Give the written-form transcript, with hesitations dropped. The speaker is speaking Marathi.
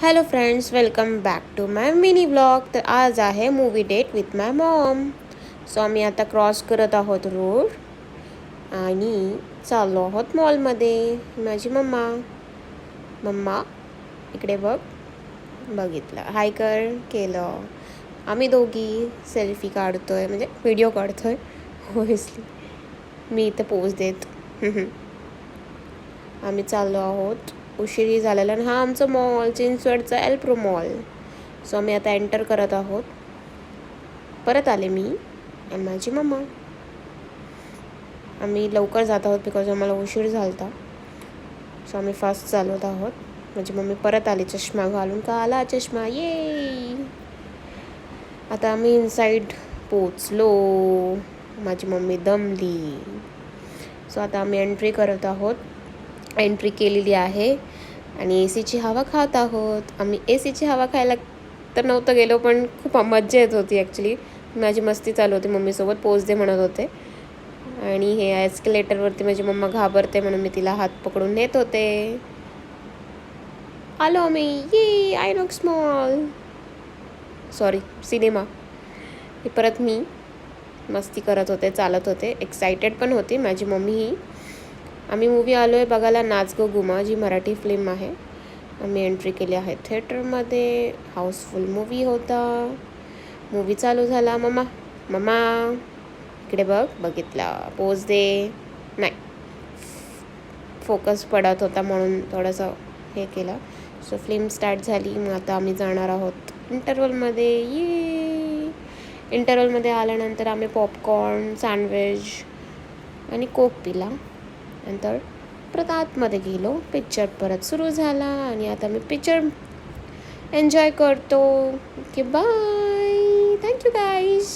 Hello friends, welcome back to my mini blog. तर आज आहे movie date with my mom. So आम्ही आता क्रॉस करत आहोत रोड आणि चाललो आहोत मॉलमध्ये. माझी मम्मा इकडे बघितलं, हाय केलं. आम्ही दोघी सेल्फी काढतोय, म्हणजे व्हिडिओ काढतोय ऑब्व्हियसली. मी इथे पोज देत आम्ही चाललो आहोत. उशिरी झालेला आणि हा आमचा मॉल चिंचवडचा एल्प्रो मॉल. सो आम्ही आता एंटर करत आहोत. परत आले मी आणि माझी मम्मा. आम्ही लवकर जात आहोत बिकॉज आम्हाला उशीर झाला होता. सो आम्ही फास्ट चालवत आहोत. माझी मम्मी परत आली चष्मा घालून. का आला चष्मा, ये. आता आम्ही इनसाईड पोचलो. माझी मम्मी दमली. सो आता आम्ही एंट्री करत आहोत. एंट्री केलेली आहे आणि ACची हवा खात आहोत. आम्ही ACची हवा खायला तर नव्हतं गेलो, पण खूप मज्जा येत होती ॲक्च्युली. माझी मस्ती चालू होती, मम्मीसोबत पोज दे म्हणत होते. आणि हे एस्केलेटरवरती माझी मम्मा घाबरते म्हणून मी तिला हात पकडून नेत होते. आलो आम्ही, ये आयनॉक्स मॉल, सॉरी सिनेमा. हे परत मी मस्ती करत होते, चालत होते, एक्सायटेड पण होती माझी मम्मीही. आम्ही मूवी आलो आहे बघायला, नाच गो घुमा, जी मराठी फिल्म आहे. आम्ही एंट्री केली आहे थिएटरमध्ये. हाऊसफुल मूवी होता. मूवी चालू झाला. मम्मा इकडे बघितला, पोज दे. नाही, फोकस पडत होता म्हणून थोडंसं हे केलं. सो फिल्म स्टार्ट झाली. मग आता आम्ही जाणार आहोत इंटरवलमध्ये. इंटरवलमध्ये आल्यानंतर आम्ही पॉपकॉर्न, सँडविच आणि कोक पिला. नंतर परत आतमध्ये गेलो. पिक्चर परत सुरू झाला आणि आता मी पिक्चर एन्जॉय करतो. Okay, bye. Thank you guys.